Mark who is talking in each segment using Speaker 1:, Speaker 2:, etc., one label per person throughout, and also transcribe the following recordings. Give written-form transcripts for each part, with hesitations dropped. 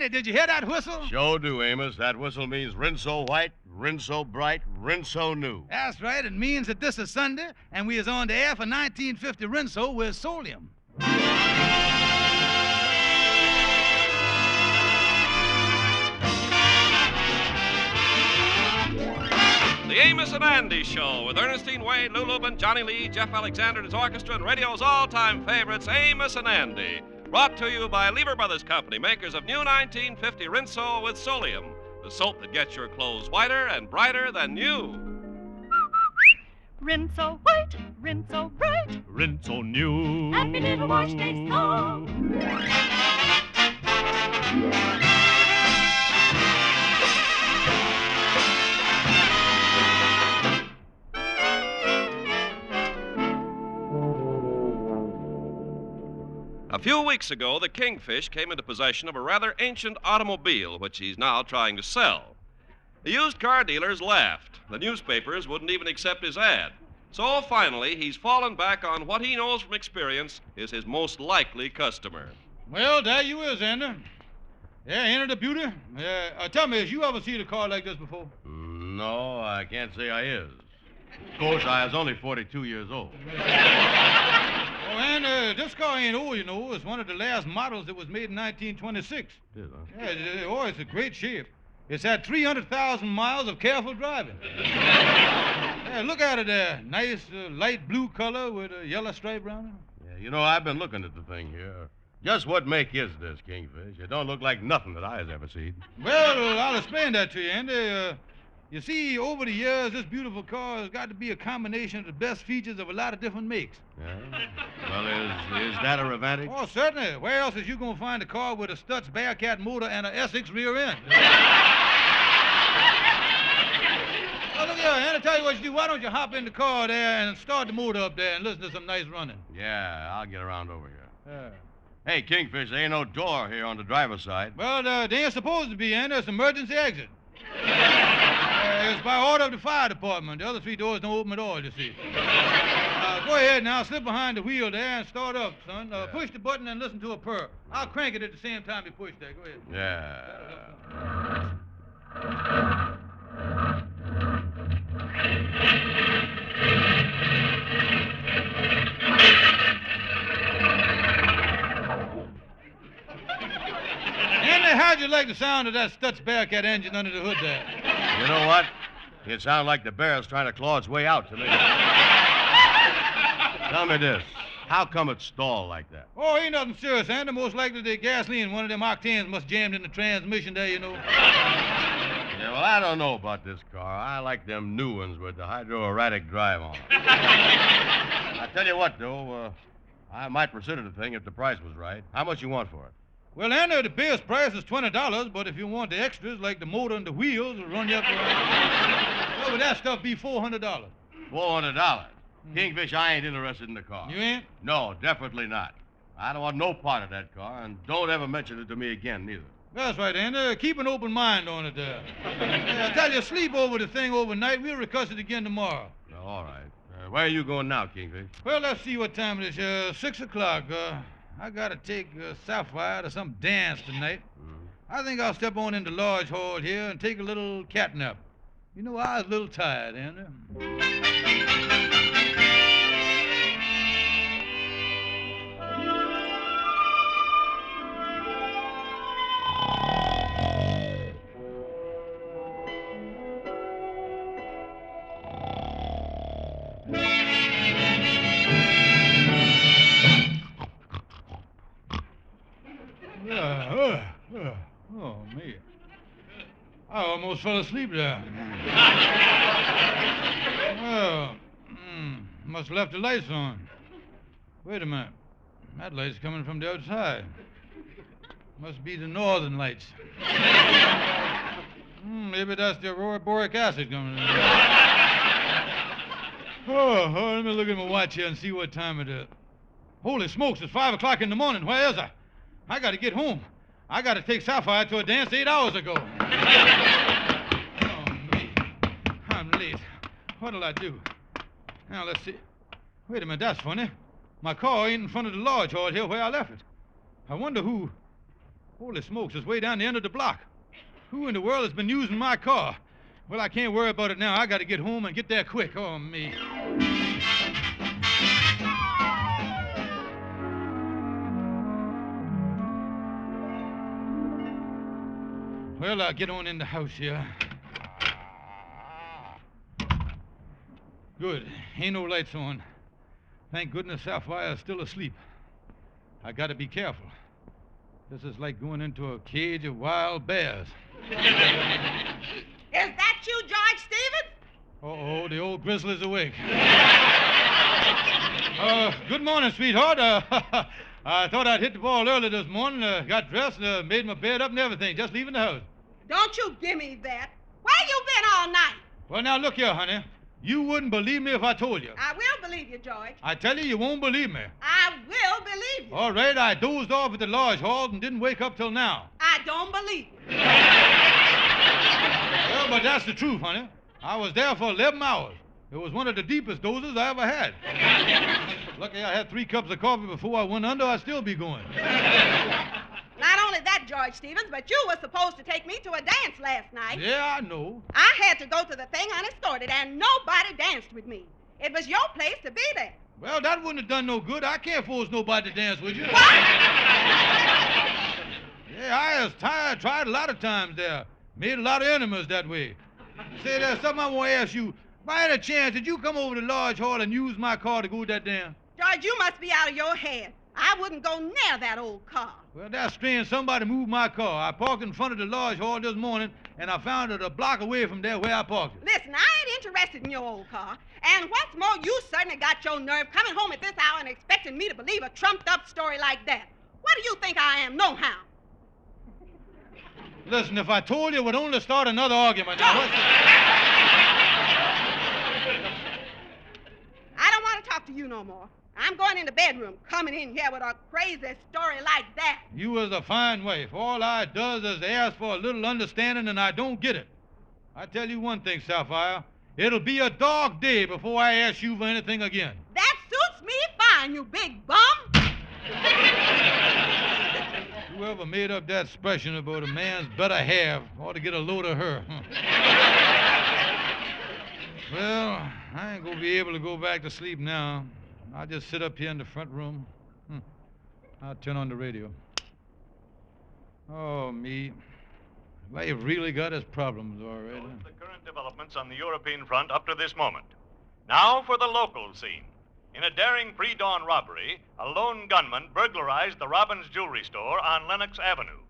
Speaker 1: Andy, did you hear that whistle?
Speaker 2: Sure do, Amos. That whistle means rinso white, rinso bright, rinso new.
Speaker 1: That's right. It means that this is Sunday, and we is on the air for 1950 Rinso with Solium.
Speaker 3: The Amos and Andy Show with Ernestine Wade, Lou Lubin, Johnny Lee, Jeff Alexander and his orchestra, and radio's all-time favorites, Amos and Andy. Brought to you by Lever Brothers Company, makers of new 1950 Rinso with Solium, the soap that gets your clothes whiter and brighter than new.
Speaker 4: Rinso white, rinso bright,
Speaker 5: Rinso new.
Speaker 4: happy little wash day song.
Speaker 3: A few weeks ago, the Kingfish came into possession of a rather ancient automobile, which he's now trying to sell. The used car dealers laughed. The newspapers wouldn't even accept his ad. So finally, he's fallen back on what he knows from experience is his most likely customer.
Speaker 1: Well, there you is, Andy. Yeah, ain't it a beauty? Tell me, has you ever seen a car like this before?
Speaker 2: No, I can't say I is. Of course, I was only 42 years old.
Speaker 1: Oh, and this car ain't old, you know. It's one of the last models that was made in 1926.
Speaker 2: It is, huh?
Speaker 1: Yeah, it's a great shape. It's had 300,000 miles of careful driving. Yeah, look at it there. Nice light blue color with a yellow stripe around it.
Speaker 2: Yeah, you know, I've been looking at the thing here. Just what make is this, Kingfish? It don't look like nothing that I has ever seen.
Speaker 1: Well, I'll explain that to you, Andy. You see, over the years, this beautiful car has got to be a combination of the best features of a lot of different makes.
Speaker 2: Yeah? Well, is that a Ravantic?
Speaker 1: Oh, certainly. Where else is you going to find a car with a Stutz Bearcat motor and an Essex rear end? Oh, look here, Andy, tell you what you do. Why don't you hop in the car there and start the motor up there and listen to some nice running?
Speaker 2: Yeah, I'll get around over here.
Speaker 1: Yeah.
Speaker 2: Hey, Kingfish, there ain't no door here on the driver's side.
Speaker 1: Well, they ain't supposed to be, Andy. It's an emergency exit. It's by order of the fire department. The other three doors don't open at all, you see. Go ahead now, slip behind the wheel there and start up, son. Push the button and listen to a purr. I'll crank it at the same time you push that. Go ahead.
Speaker 2: Yeah.
Speaker 1: Andy, how'd you like the sound of that Stutz Bearcat engine under the hood there?
Speaker 2: You know what? It sounded like the bear's trying to claw its way out to me. Tell me this. How come it stalled like that?
Speaker 1: Oh, ain't nothing serious, Andy. Most likely the gasoline in one of them octanes must jammed in the transmission there, you know.
Speaker 2: Yeah, well, I don't know about this car. I like them new ones with the hydro-erratic drive on them. I tell you what, though, I might consider the thing if the price was right. How much you want for it?
Speaker 1: Well, Andy, the base price is $20, but if you want the extras, like the motor and the wheels, it'll run you up well, would that stuff be $400?
Speaker 2: $400. Kingfish, I ain't interested in the car.
Speaker 1: You ain't?
Speaker 2: No, definitely not. I don't want no part of that car, and don't ever mention it to me again, neither.
Speaker 1: That's right, Andy. Keep an open mind on it there. I tell you, sleep over the thing overnight. We'll discuss it again tomorrow.
Speaker 2: Oh, all right. Where are you going now, Kingfish?
Speaker 1: Well, let's see what time it is. 6 o'clock. I got to take Sapphire to some dance tonight. I think I'll step on into Lodge Hall here and take a little cat nap. You know, I was a little tired, Andy. Oh, me. I almost fell asleep there. Well, must have left the lights on. Wait a minute. That light's coming from the outside. Must be the northern lights. Maybe that's the boric acid coming in. Oh, let me look at my watch here and see what time it is. Holy smokes, it's 5 o'clock in the morning. Where is I? I got to get home. I got to take Sapphire to a dance 8 hours ago. Oh, me. I'm late. What'll I do? Now, let's see. Wait a minute, that's funny. My car ain't in front of the lodge hall here where I left it. I wonder who... Holy smokes, it's way down the end of the block. Who in the world has been using my car? Well, I can't worry about it now. I got to get home and get there quick. Oh, me. Well, I'll get on in the house here. Good. Ain't no lights on. Thank goodness Sapphire's still asleep. I gotta be careful. This is like going into a cage of wild bears.
Speaker 5: Is that you, George Stevens?
Speaker 1: Uh-oh, the old grizzly's awake. Good morning, sweetheart. I thought I'd hit the ball early this morning. Got dressed, made my bed up and everything, just leaving the house.
Speaker 5: Don't you give me that. Where you been all night?
Speaker 1: Well, now, look here, honey. You wouldn't believe me if I told you.
Speaker 5: I will believe you, George.
Speaker 1: I tell you, you won't believe me.
Speaker 5: I will believe you.
Speaker 1: All right, I dozed off at the lodge hall and didn't wake up till now.
Speaker 5: I don't believe you.
Speaker 1: Well, but that's the truth, honey. I was there for 11 hours. It was one of the deepest dozes I ever had. Lucky I had 3 cups of coffee before I went under. I'd still be going.
Speaker 5: Not only that, George Stevens, but you were supposed to take me to a dance last night.
Speaker 1: Yeah, I know.
Speaker 5: I had to go to the thing unescorted, and nobody danced with me. It was your place to be there.
Speaker 1: Well, that wouldn't have done no good. I can't force nobody to dance with you.
Speaker 5: What?
Speaker 1: Yeah, I was tired. Tried a lot of times there. Made a lot of enemies that way. Say, there's something I want to ask you. By any chance, did you come over to Lodge Hall and use my car to go to that dance?
Speaker 5: George, you must be out of your head. I wouldn't go near that old car.
Speaker 1: Well, that's strange. Somebody moved my car. I parked in front of the Lodge Hall this morning, and I found it a block away from there where I parked it.
Speaker 5: Listen, I ain't interested in your old car. And what's more, you certainly got your nerve coming home at this hour and expecting me to believe a trumped-up story like that. What do you think I am, nohow?
Speaker 1: Listen, if I told you, it would only start another argument. Now, what's
Speaker 5: I don't want to talk to you no more. I'm going in the bedroom, coming in here with a crazy story like that.
Speaker 1: You was a fine wife. All I does is ask for a little understanding, and I don't get it. I tell you one thing, Sapphire. It'll be a dog day before I ask you for anything again.
Speaker 5: That suits me fine, you big bum.
Speaker 1: Whoever made up that expression about a man's better half ought to get a load of her. Well, I ain't gonna be able to go back to sleep now. I'll just sit up here in the front room. I'll turn on the radio. Oh, me. Life really got its problems, all right.
Speaker 6: Those are the current developments on the European front up to this moment. Now for the local scene. In a daring pre-dawn robbery, a lone gunman burglarized the Robbins Jewelry Store on Lenox Avenue.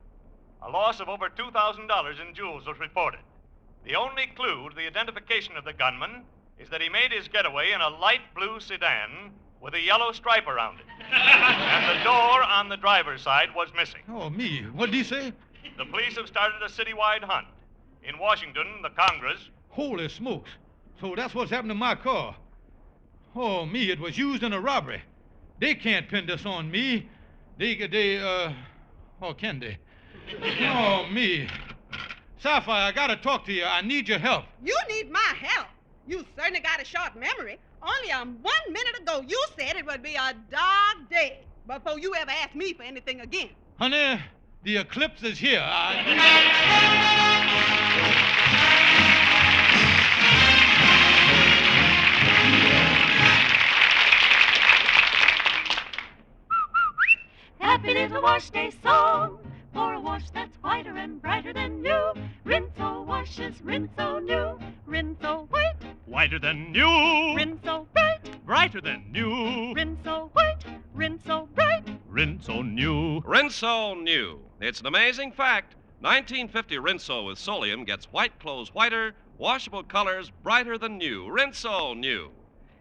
Speaker 6: A loss of over $2,000 in jewels was reported. The only clue to the identification of the gunman is that he made his getaway in a light blue sedan with a yellow stripe around it. And the door on the driver's side was missing.
Speaker 1: Oh, me. What'd he say?
Speaker 6: The police have started a citywide hunt. In Washington, the Congress...
Speaker 1: Holy smokes. So that's what's happened to my car. Oh, me, it was used in a robbery. They can't pin this on me. Oh, can they? Oh, me. Sapphire, I gotta talk to you. I need your help.
Speaker 5: You need my help. You certainly got a short memory. Only 1 minute ago, you said it would be a dark day before you ever asked me for anything again.
Speaker 1: Honey, the eclipse is here.
Speaker 4: Happy little wash day song for a wash that's whiter and brighter than new. Rinso washes, Rinso new. Rinso white,
Speaker 6: Whiter than new.
Speaker 4: Rinso bright.
Speaker 6: Brighter than new.
Speaker 4: Rinso white, Rinso bright.
Speaker 6: Rinso new.
Speaker 3: Rinso New. It's an amazing fact. 1950 Rinso with Solium gets white clothes whiter, washable colors brighter than new. Rinso New.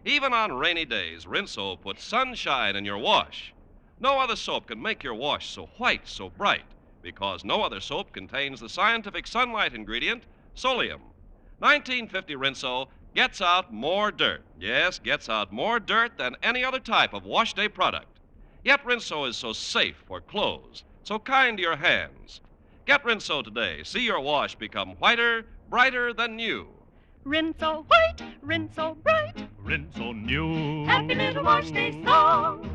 Speaker 3: Even on rainy days, Rinso puts sunshine in your wash. No other soap can make your wash so white, so bright, because no other soap contains the scientific sunlight ingredient, Solium. 1950 Rinso gets out more dirt. Yes, gets out more dirt than any other type of wash day product. Yet Rinso is so safe for clothes, so kind to your hands. Get Rinso today. See your wash become whiter, brighter than new.
Speaker 4: Rinso white, Rinso bright.
Speaker 6: Rinso new.
Speaker 4: Happy little wash day song.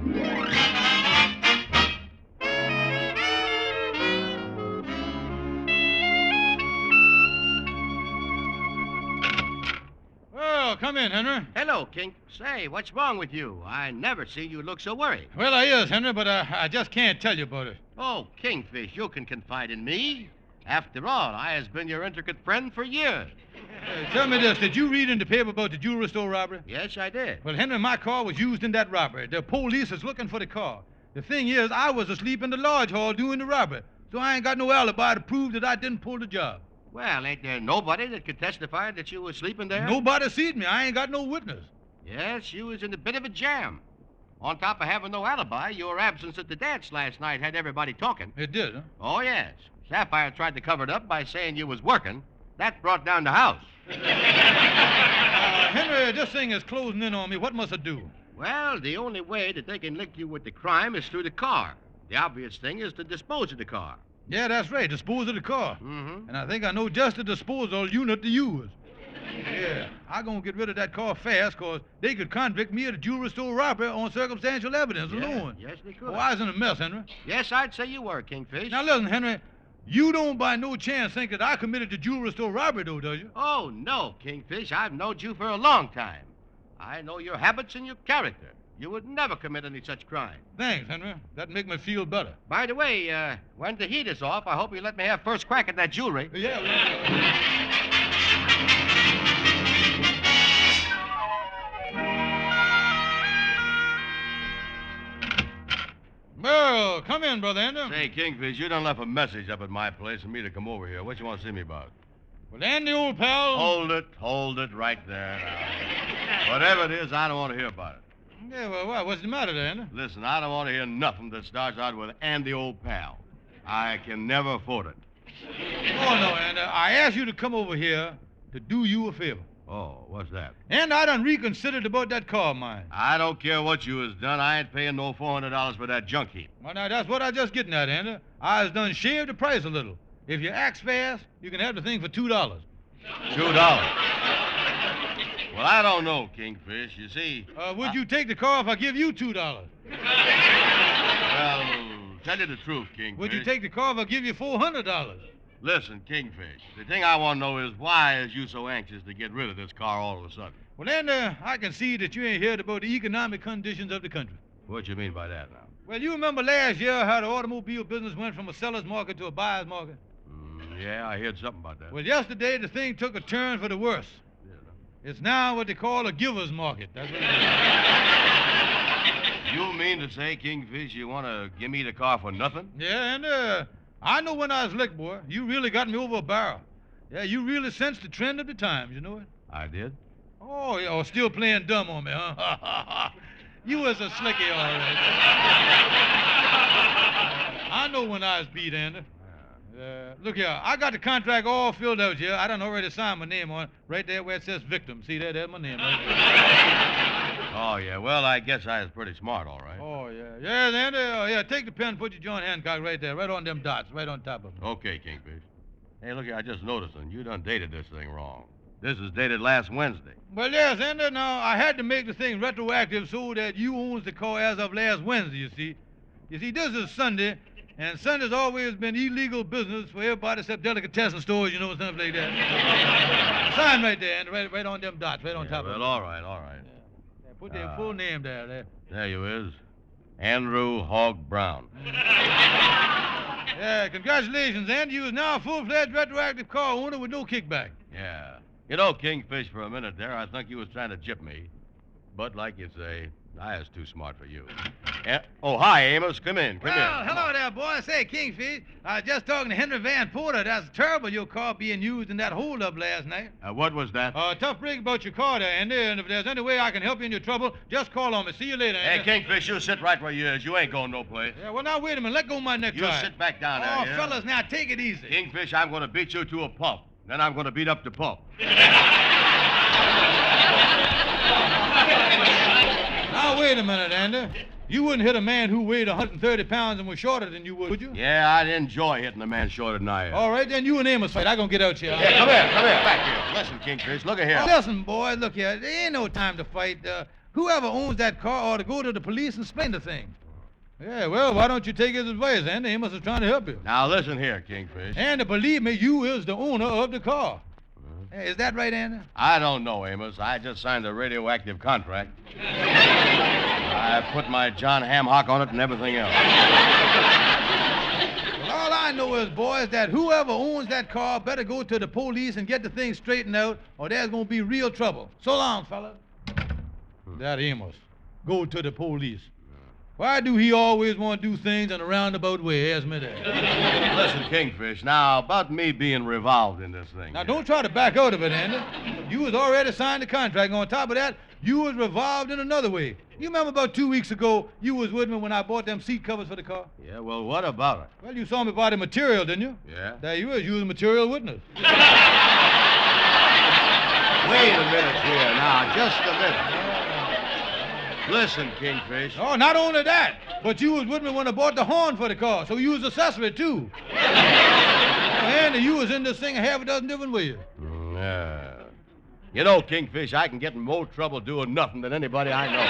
Speaker 1: Henry.
Speaker 2: Hello, King. Say, what's wrong with you? I never see you look so worried.
Speaker 1: Well, I is, Henry, but I just can't tell you about it.
Speaker 2: Oh, Kingfish, you can confide in me. After all, I has been your intricate friend for years.
Speaker 1: Tell me this, did you read in the paper about the jewelry store robbery?
Speaker 2: Yes, I did.
Speaker 1: Well, Henry, my car was used in that robbery. The police is looking for the car. The thing is, I was asleep in the lodge hall doing the robbery, so I ain't got no alibi to prove that I didn't pull the job.
Speaker 2: Well, ain't there nobody that could testify that you were sleeping there?
Speaker 1: Nobody seen me. I ain't got no witness.
Speaker 2: Yes, you was in a bit of a jam. On top of having no alibi, your absence at the dance last night had everybody talking.
Speaker 1: It did, huh?
Speaker 2: Oh, yes. Sapphire tried to cover it up by saying you was working. That brought down the house.
Speaker 1: Henry, this thing is closing in on me. What must I do?
Speaker 2: Well, the only way that they can link you with the crime is through the car. The obvious thing is to dispose of the car.
Speaker 1: Yeah, that's right. Dispose of the car.
Speaker 2: Mm-hmm.
Speaker 1: And I think I know just the disposal unit to use. Yeah, I'm going to get rid of that car fast, because they could convict me of the jewelry store robbery on circumstantial evidence alone.
Speaker 2: Yes, they could.
Speaker 1: Oh, I was in a mess, Henry.
Speaker 2: Yes, I'd say you were, Kingfish.
Speaker 1: Now, listen, Henry, you don't by no chance think that I committed the jewelry store robbery, though, does you?
Speaker 2: Oh, no, Kingfish. I've known you for a long time. I know your habits and your character. You would never commit any such crime.
Speaker 1: Thanks, Henry. That'd make me feel better.
Speaker 2: By the way, when the heat is off, I hope you let me have first crack at that jewelry.
Speaker 1: Yeah, well, come in, Brother Andy.
Speaker 2: Say, Kingfish, you done left a message up at my place for me to come over here. What you want to see me about?
Speaker 1: Well, Andy, old pal.
Speaker 2: Hold it right there now. Whatever it is, I don't want to hear about it.
Speaker 1: Yeah, well, what's the matter there, Andy?
Speaker 2: Listen, I don't want to hear nothing that starts out with Andy, old pal. I can never afford it.
Speaker 1: Oh, no, Andy. I asked you to come over here to do you a favor.
Speaker 2: Oh, what's that?
Speaker 1: And I done reconsidered about that car of mine.
Speaker 2: I don't care what you has done. I ain't paying no $400 for that junk heap.
Speaker 1: Well, now, that's what I just getting at, Andy. I has done shaved the price a little. If you act fast, you can have the thing for $2.
Speaker 2: $2? Well, I don't know, Kingfish. You see...
Speaker 1: Would you take the car if I give you $2?
Speaker 2: Well, tell you the truth, Kingfish.
Speaker 1: Would you take the car if I give you $400?
Speaker 2: Listen, Kingfish, the thing I want to know is why is you so anxious to get rid of this car all of a sudden?
Speaker 1: Well, Andy, I can see that you ain't heard about the economic conditions of the country.
Speaker 2: What you mean by that now?
Speaker 1: Well, you remember last year how the automobile business went from a seller's market to a buyer's market?
Speaker 2: Yeah, I heard something about that.
Speaker 1: Well, yesterday the thing took a turn for the worse. It's now what they call a giver's market. That's what it is.
Speaker 2: You mean to say, Kingfish, you want to give me the car for nothing?
Speaker 1: Yeah, and I know when I was licked, boy, you really got me over a barrel. Yeah, you really sensed the trend of the times, you know it?
Speaker 2: I did?
Speaker 1: Oh, yeah, still playing dumb on me, huh? You was a slicky, all right. I know when I was beat, Andy. Look here, I got the contract all filled out here. I done already signed my name on it, right there where it says victim. See there? There's my name right there.
Speaker 2: Oh, yeah. Well, I guess I was pretty smart, all right.
Speaker 1: Oh, yeah. Yeah, Andy. Yeah, take the pen and put your John Hancock right there, right on them dots, right on top of them.
Speaker 2: Okay, Kingfish. Hey, look here, I just noticed, and you done dated this thing wrong. This is dated last Wednesday.
Speaker 1: Well, yes, Andy. Now, I had to make the thing retroactive so that you owns the car as of last Wednesday, you see. You see, this is Sunday, and Sunday's always been illegal business for everybody except delicatessen stores, you know, stuff like that. Sign right there, Andy, right on them dots, right on top of them.
Speaker 2: Well, all right, all right.
Speaker 1: Yeah, put their full name there.
Speaker 2: There you is. Andrew Hogg Brown.
Speaker 1: Yeah, congratulations, Andy. You is now a full-fledged retroactive car owner with no kickback.
Speaker 2: Yeah. You know, Kingfish, for a minute there, I think you was trying to jip me. But like you say, I was too smart for you. Oh, hi, Amos. Come in.
Speaker 1: Well, hello there, boy. Say, Kingfish, I was just talking to Henry Van Porter. That's terrible, your car being used in that holdup last night.
Speaker 2: What was that?
Speaker 1: Tough break about your car there, Andy. And if there's any way I can help you in your trouble, just call on me. See you later, Andy.
Speaker 2: Hey, Kingfish, you sit right where you is. You ain't going no place.
Speaker 1: Yeah, well, now, wait a minute. Let go of my necktie.
Speaker 2: You sit back down there.
Speaker 1: Oh,
Speaker 2: yeah?
Speaker 1: fellas, now, take it easy.
Speaker 2: Kingfish, I'm going to beat you to a pulp. Then I'm going to beat up the pulp.
Speaker 1: Now, wait a minute, Andy. You wouldn't hit a man who weighed 130 pounds and was shorter than you would you?
Speaker 2: Yeah, I'd enjoy hitting a man shorter than I am.
Speaker 1: All right, then you and Amos fight. I'm going to get out here.
Speaker 2: Yeah, come here, back here. Listen, Kingfish, look at here.
Speaker 1: Oh, listen, boy, look here. There ain't no time to fight. Whoever owns that car ought to go to the police and explain the thing. Yeah, well, why don't you take his advice, Andy? Amos is trying to help you.
Speaker 2: Now, listen here, Kingfish.
Speaker 1: And believe me, you is the owner of the car. Hey, is that right, Andy?
Speaker 2: I don't know, Amos. I just signed a radioactive contract. I put my John Hamhock on it and everything else.
Speaker 1: Well, all I know is, boys, that whoever owns that car better go to the police and get the thing straightened out, or there's going to be real trouble. So long, fella. That Amos. Go to the police. Why do he always want to do things in a roundabout way? Ask me that.
Speaker 2: Listen, Kingfish, now, about me being revolved in this thing.
Speaker 1: Now, don't try to back out of it, Andy. You was already signed the contract. And on top of that, you was revolved in another way. You remember about 2 weeks ago, you was with me when I bought them seat covers for the car?
Speaker 2: Yeah, well, what about it?
Speaker 1: Well, you saw me buy the material, didn't you?
Speaker 2: Yeah.
Speaker 1: There you was. You was a material witness.
Speaker 2: Wait a minute here, now, just a minute. Listen, Kingfish.
Speaker 1: Oh, not only that, but you was with me when I bought the horn for the car, so you was accessory, too. Oh, Andy, you was in this thing a half a dozen different ways.
Speaker 2: Yeah. You know, Kingfish, I can get in more trouble doing nothing than anybody I know.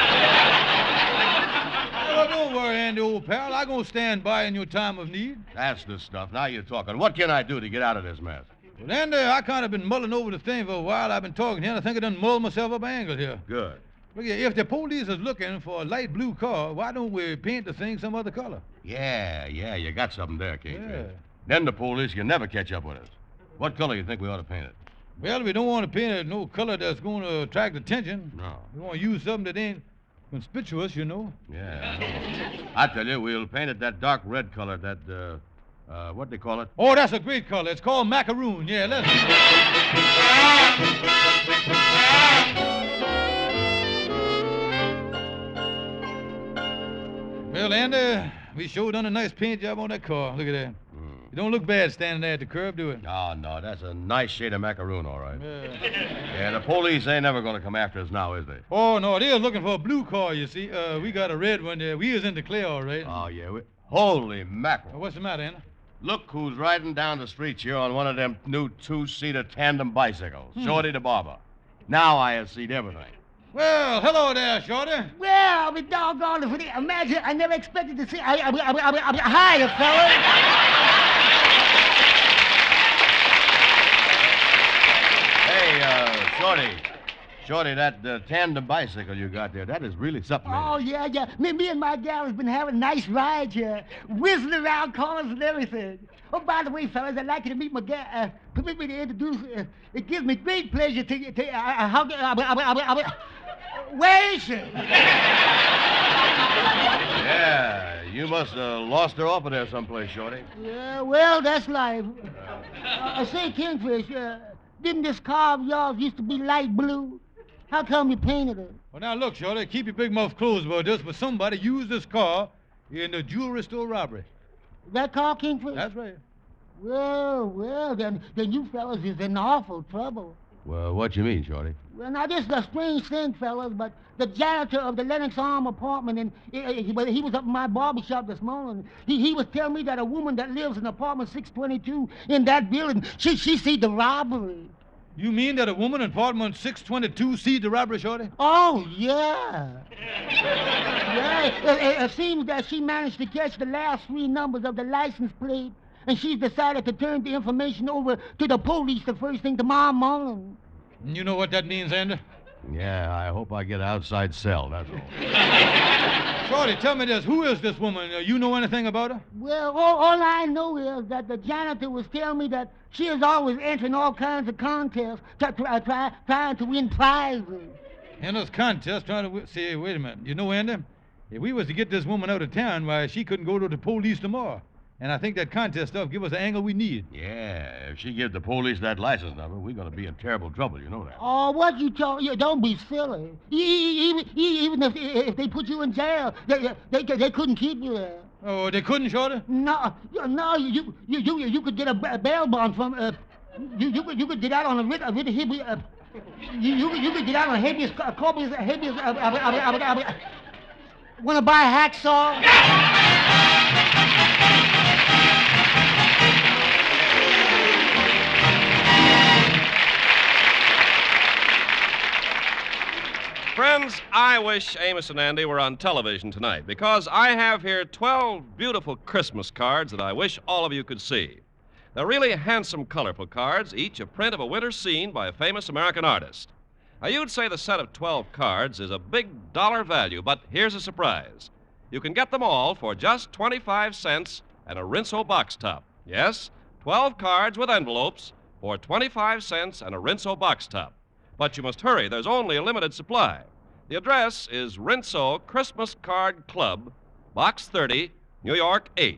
Speaker 1: Well, don't worry, Andy, old pal. I'm going to stand by in your time of need.
Speaker 2: That's the stuff. Now you're talking. What can I do to get out of this mess?
Speaker 1: Well, Andy, I kind of been mulling over the thing for a while. I've been talking here, and I think I done mulled myself up an angle here.
Speaker 2: Good.
Speaker 1: Look here, if the police is looking for a light blue car, why don't we paint the thing some other color?
Speaker 2: Yeah, you got something there, Kingfish.
Speaker 1: Yeah.
Speaker 2: Then the police can never catch up with us. What color you think we ought to paint it?
Speaker 1: Well, we don't want to paint it no color that's going to attract attention.
Speaker 2: No.
Speaker 1: We want to use something that ain't conspicuous, you know.
Speaker 2: Yeah, I know. I tell you, we'll paint it that dark red color, that, what they call it?
Speaker 1: Oh, that's a great color. It's called macaroon. Yeah, let's... Well, Andy, we sure done a nice paint job on that car. Look at that. You don't look bad standing there at the curb, do it?
Speaker 2: Oh, no, that's a nice shade of macaroon, all right.
Speaker 1: Yeah.
Speaker 2: Yeah, the police ain't never going to come after us now, is they?
Speaker 1: Oh, no, they was looking for a blue car, you see. We got a red one there. We was in the clear, all right.
Speaker 2: Oh, yeah. Holy mackerel.
Speaker 1: What's the matter, Andy?
Speaker 2: Look who's riding down the street here on one of them new two-seater tandem bicycles. Shorty the barber. Now I have seen everything.
Speaker 1: Well, hello there, Shorty.
Speaker 7: Well, I'll be doggone if it. Imagine, I never expected to see. Hi, fella.
Speaker 2: Hey, Shorty, that tandem bicycle you got there, that is really something.
Speaker 7: Oh, yeah. Me and my gal has been having a nice ride here, whizzing around corners and everything. Oh, by the way, fellas, I'd like you to meet my gal. Permit me to introduce. It gives me great pleasure to where is she?
Speaker 2: Yeah, you must have lost her off of there someplace, Shorty.
Speaker 7: Yeah, well, that's life. Say, Kingfish, didn't this car of yours used to be light blue? How come you painted it?
Speaker 1: Well, now, look, Shorty, keep your big mouth closed about this, but somebody used this car in the jewelry store robbery.
Speaker 7: That car, Kingfish?
Speaker 1: That's right.
Speaker 7: Well, then you fellas is in awful trouble.
Speaker 2: Well, what you mean, Shorty?
Speaker 7: Well, now, this is a strange thing, fellas, but the janitor of the Lenox Arm apartment, and he was up in my barber shop this morning. He was telling me that a woman that lives in apartment 622 in that building, she see the robbery.
Speaker 1: You mean that a woman in apartment 622 see the robbery, Shorty?
Speaker 7: Oh, yeah. Yeah, it seems that she managed to catch the last 3 numbers of the license plate, and she's decided to turn the information over to the police the first thing tomorrow morning.
Speaker 1: You know what that means, Andy?
Speaker 2: Yeah, I hope I get an outside cell, that's all.
Speaker 1: Shorty, tell me this. Who is this woman? You know anything about her?
Speaker 7: Well, all I know is that the janitor was telling me that she is always entering all kinds of contests, trying to win prizes.
Speaker 1: In those contests, trying to see, wait a minute. You know, Andy, if we was to get this woman out of town, why, she couldn't go to the police tomorrow. And I think that contest stuff give us the angle we need.
Speaker 2: Yeah, if she gives the police that license number, we're going to be in terrible trouble, you know that.
Speaker 7: Oh, what you don't be silly. Even if they put you in jail, they couldn't keep you there.
Speaker 1: Oh, they couldn't, Shorty?
Speaker 7: No, you could get a bail bond from, you could get out on a writ habeas, you could get out on habeas corpus, want to buy a hacksaw?
Speaker 3: Friends, I wish Amos and Andy were on television tonight because I have here 12 beautiful Christmas cards that I wish all of you could see. They're really handsome, colorful cards, each a print of a winter scene by a famous American artist. Now, you'd say the set of 12 cards is a big dollar value, but here's a surprise. You can get them all for just 25 cents and a Rinso box top. Yes, 12 cards with envelopes for 25 cents and a Rinso box top. But you must hurry. There's only a limited supply. The address is Rinso Christmas Card Club, Box 30, New York 8.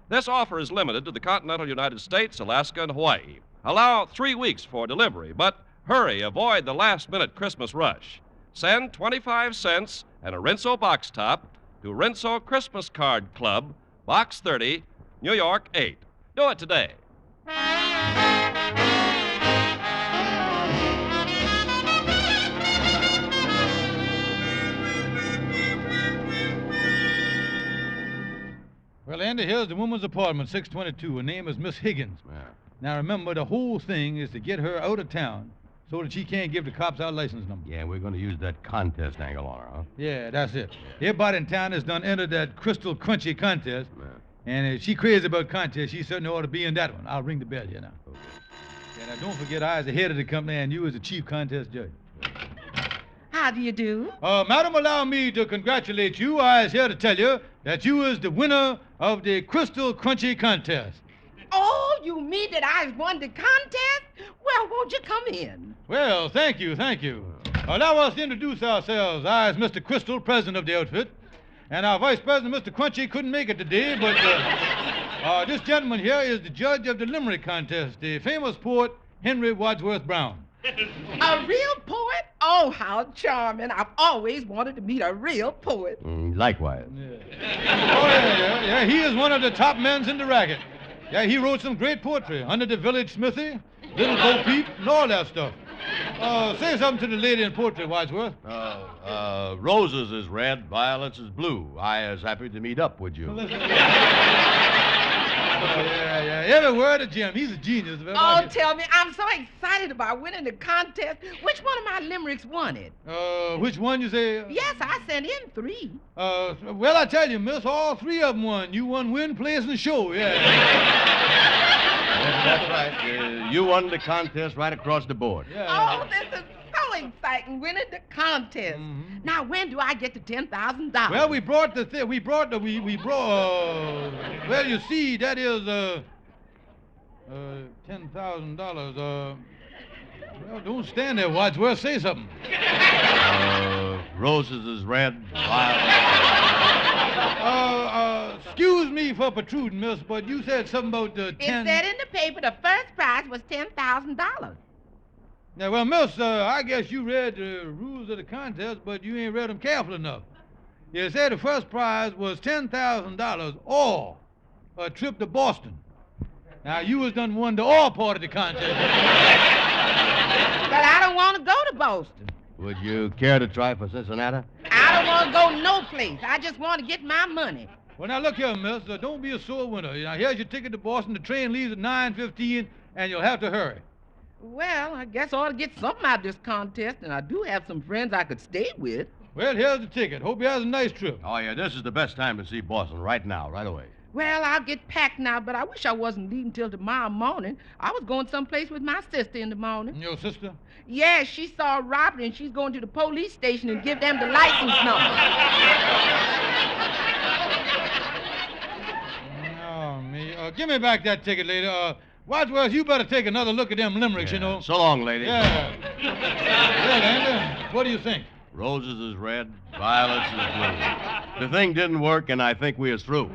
Speaker 3: This offer is limited to the continental United States, Alaska, and Hawaii. Allow 3 weeks for delivery, but hurry, avoid the last-minute Christmas rush. Send 25 cents and a Rinso box top to Rinso Christmas Card Club, Box 30, New York 8. Do it today.
Speaker 1: Well, Andy, here's the woman's apartment, 622. Her name is Miss Higgins.
Speaker 2: Yeah.
Speaker 1: Now, remember, the whole thing is to get her out of town so that she can't give the cops our license number.
Speaker 2: Yeah, we're going to use that contest angle on her, huh?
Speaker 1: Yeah, that's it. Everybody in town has done entered that Crystal Crunchy contest.
Speaker 2: Yeah.
Speaker 1: And if she crazy about contests, she certainly ought to be in that one. I'll ring the bell here now.
Speaker 2: Okay.
Speaker 1: Yeah, now, don't forget I is the head of the company and you is the chief contest judge.
Speaker 8: How do you do?
Speaker 1: Madam, allow me to congratulate you. I is here to tell you that you is the winner of the Crystal Crunchy contest.
Speaker 8: Oh, you mean that I won the contest? Well, won't you come in?
Speaker 1: Well, thank you, thank you. Allow us to introduce ourselves. I is Mr. Crystal, president of the outfit. And our vice president, Mr. Crunchy, couldn't make it today, but this gentleman here is the judge of the limerick contest, the famous poet Henry Wadsworth Brown.
Speaker 8: A real poet? Oh, how charming. I've always wanted to meet a real poet.
Speaker 2: Likewise.
Speaker 1: Yeah. Oh, yeah. He is one of the top men in the racket. Yeah, he wrote some great poetry. Under the Village Smithy, Little Bo Peep, and all that stuff. Say something to the lady in poetry, Wadsworth.
Speaker 2: Roses is red, violets is blue. I is happy to meet up with you.
Speaker 1: Yeah. Every word of Jim. He's a genius.
Speaker 8: Oh, tell me, I'm so excited about winning the contest. Which one of my limericks won it?
Speaker 1: Which one you say?
Speaker 8: Yes, I sent in 3.
Speaker 1: Well, I tell you, miss, all 3 of them won. You won win, place, and show, yeah.
Speaker 2: Yes, that's right. You won the contest right across the board.
Speaker 1: Yeah.
Speaker 8: Oh, this is so exciting, winning the contest.
Speaker 1: Mm-hmm.
Speaker 8: Now, when do I get the $10,000?
Speaker 1: Well, we brought well, you see, that is, $10,000, well, don't stand there, Wadsworth. Say something.
Speaker 2: Roses is red, violets.
Speaker 1: Excuse me for protruding, miss, but you said something about the 10...
Speaker 8: It said in the paper the first prize was $10,000.
Speaker 1: Yeah, well, miss, I guess you read the rules of the contest, but you ain't read them careful enough. You said the first prize was $10,000 or a trip to Boston. Now, you was done won the all part of the contest.
Speaker 8: But I don't want to go to Boston.
Speaker 2: Would you care to try for Cincinnati?
Speaker 8: I don't want to go no place. I just want to get my money.
Speaker 1: Well, now, look here, miss. Don't be a sore winner. Now, here's your ticket to Boston. The train leaves at 9:15, and you'll have to hurry.
Speaker 8: Well, I guess I ought to get something out of this contest, and I do have some friends I could stay with.
Speaker 1: Well, here's the ticket. Hope you has a nice trip.
Speaker 2: Oh, yeah, this is the best time to see Boston, right now, right away.
Speaker 8: Well, I'll get packed now, but I wish I wasn't leaving till tomorrow morning. I was going someplace with my sister in the morning.
Speaker 1: Your sister?
Speaker 8: Yeah, she saw a robbery, and she's going to the police station and give them the license number.
Speaker 1: Oh, me. Give me back that ticket, lady. Wadsworth, you better take another look at them limericks, you know.
Speaker 2: So long, lady.
Speaker 1: Yeah. Well, Andy, what do you think?
Speaker 2: Roses is red, violets is blue. The thing didn't work, and I think we is through.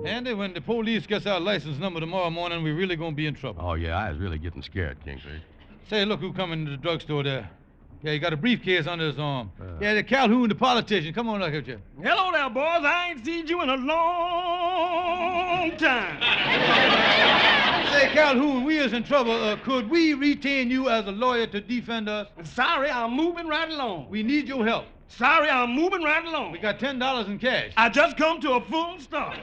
Speaker 1: Andy, when the police gets our license number tomorrow morning, we're really going to be in trouble.
Speaker 2: Oh, yeah, I was really getting scared, Kingfish.
Speaker 1: Say, look who come into the drugstore there. Yeah, he got a briefcase under his arm. Yeah, the Calhoun, the politician. Come on, look at you.
Speaker 9: Hello there, boys. I ain't seen you in a long time.
Speaker 1: Say, Calhoun, we is in trouble. Could we retain you as a lawyer to defend us?
Speaker 9: Sorry, I'm moving right along.
Speaker 1: We need your help.
Speaker 9: Sorry, I'm moving right along.
Speaker 1: We got $10 in cash.
Speaker 9: I just come to a full stop.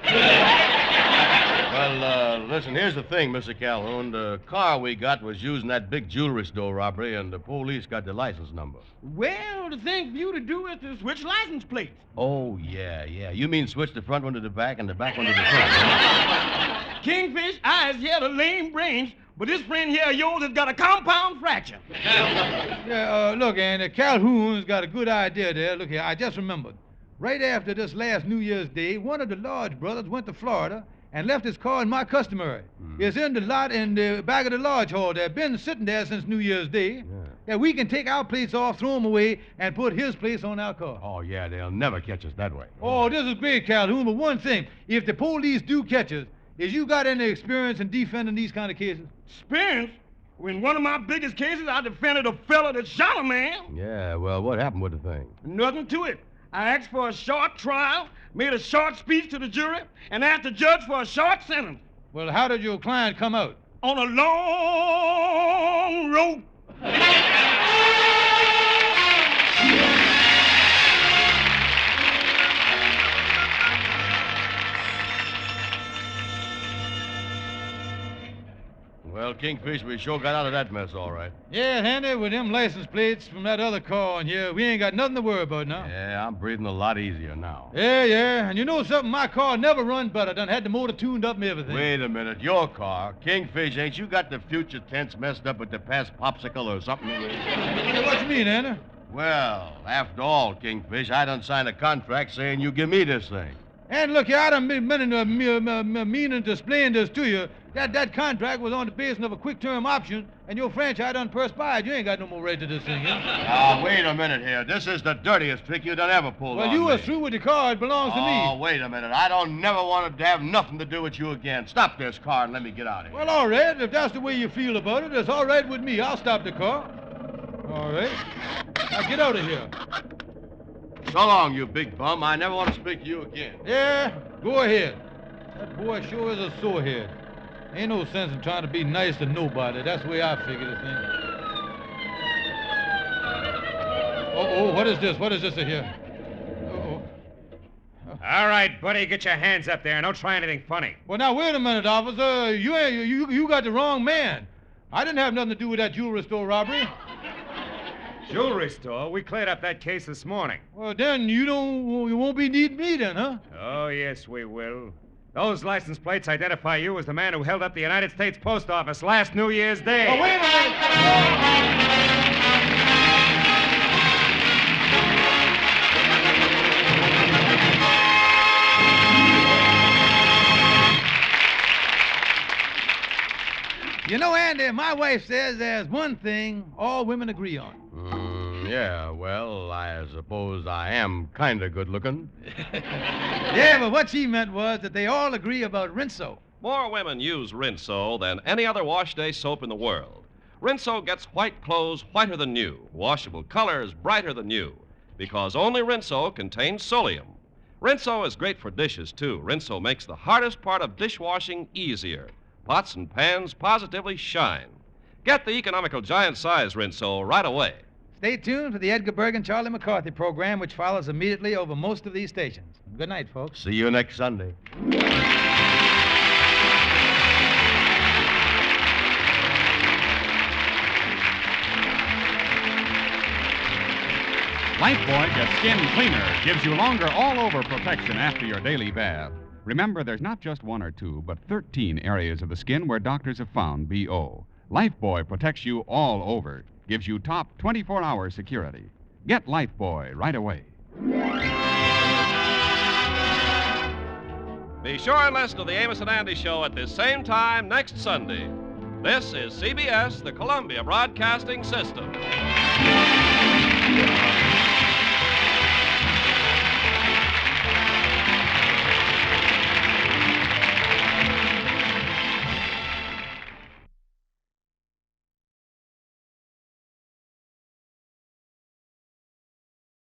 Speaker 2: Well, listen, here's the thing, Mr. Calhoun. The car we got was used in that big jewelry store robbery, and the police got the license number.
Speaker 9: Well, the thing for you to do is to switch license plates.
Speaker 2: Oh, yeah. You mean switch the front one to the back and the back one to the front?
Speaker 9: Kingfish, I has had a lame brains, but this friend here of yours has got a compound fracture.
Speaker 1: Yeah, look, Andy, Calhoun's got a good idea there. Look here, I just remembered. Right after this last New Year's Day, one of the Lodge brothers went to Florida and left his car in my customary. It's in the lot in the back of the lodge hall there. Been sitting there since New Year's Day. Yeah, we can take our plates off, throw them away, and put his place on our car.
Speaker 2: Oh, yeah, they'll never catch us that way.
Speaker 1: Oh, this is great, Calhoun, but one thing, if the police do catch us, is you got any experience in defending these kind of cases?
Speaker 9: Experience? In one of my biggest cases, I defended a fella that shot a man.
Speaker 2: Yeah, well, what happened with the thing?
Speaker 9: Nothing to it. I asked for a short trial, made a short speech to the jury, and asked the judge for a short sentence.
Speaker 1: Well, how did your client come out?
Speaker 9: On a long rope.
Speaker 2: Well, Kingfish, we sure got out of that mess all right.
Speaker 1: Yeah, Andy, with them license plates from that other car on here, we ain't got nothing to worry about now.
Speaker 2: Yeah, I'm breathing a lot easier now.
Speaker 1: Yeah, and you know something? My car never run better. Done had the motor tuned up and everything.
Speaker 2: Wait a minute, your car, Kingfish, ain't you got the future tense messed up with the past popsicle or something?
Speaker 1: Hey, what you mean, Andy?
Speaker 2: Well, after all, Kingfish, I done signed a contract saying you give me this thing.
Speaker 1: And look here, I done been meaning displaying this to you. That contract was on the basis of a quick-term option, and your franchise done perspired. You ain't got no more right to this thing, huh?
Speaker 2: Now, wait a minute here. This is the dirtiest trick you done ever pulled on
Speaker 1: Well, you
Speaker 2: me.
Speaker 1: was through with the car. It belongs to me.
Speaker 2: Oh, wait a minute. I don't never want to have nothing to do with you again. Stop this car and let me get out of here.
Speaker 1: Well, all right. If that's the way you feel about it, it's all right with me. I'll stop the car. All right. Now, get out of here.
Speaker 2: So long, you big bum. I never want to speak to you again.
Speaker 1: Yeah, go ahead. That boy sure is a sorehead. Ain't no sense in trying to be nice to nobody. That's the way I figure the thing. Oh, what is this? What is this here? Uh-oh.
Speaker 10: All right, buddy, get your hands up there and don't try anything funny.
Speaker 1: Well, now, wait a minute, officer. You got the wrong man. I didn't have nothing to do with that jewelry store robbery.
Speaker 10: Jewelry store? We cleared up that case this morning.
Speaker 1: Well, then you won't be needing me then, huh?
Speaker 10: Oh, yes, we will. Those license plates identify you as the man who held up the United States Post Office last New Year's Day.
Speaker 1: Oh, wait a minute. You know, Andy, my wife says there's one thing all women agree on.
Speaker 2: Yeah, well, I suppose I am kind of good looking.
Speaker 1: Yeah, but what she meant was that they all agree about Rinso.
Speaker 3: More women use Rinso than any other wash day soap in the world. Rinso gets white clothes whiter than new, washable colors brighter than new, because only Rinso contains Solium. Rinso is great for dishes, too. Rinso makes the hardest part of dishwashing easier. Pots and pans positively shine. Get the economical giant-size Rinso right away.
Speaker 1: Stay tuned for the Edgar Berg and Charlie McCarthy program, which follows immediately over most of these stations. Good night, folks.
Speaker 2: See you next Sunday.
Speaker 11: Lifebuoy gets skin cleaner, gives you longer all-over protection after your daily bath. Remember, there's not just one or two, but 13 areas of the skin where doctors have found BO. Lifebuoy protects you all over, gives you top 24-hour security. Get Lifebuoy right away.
Speaker 3: Be sure and listen to the Amos and Andy Show at this same time next Sunday. This is CBS, the Columbia Broadcasting System.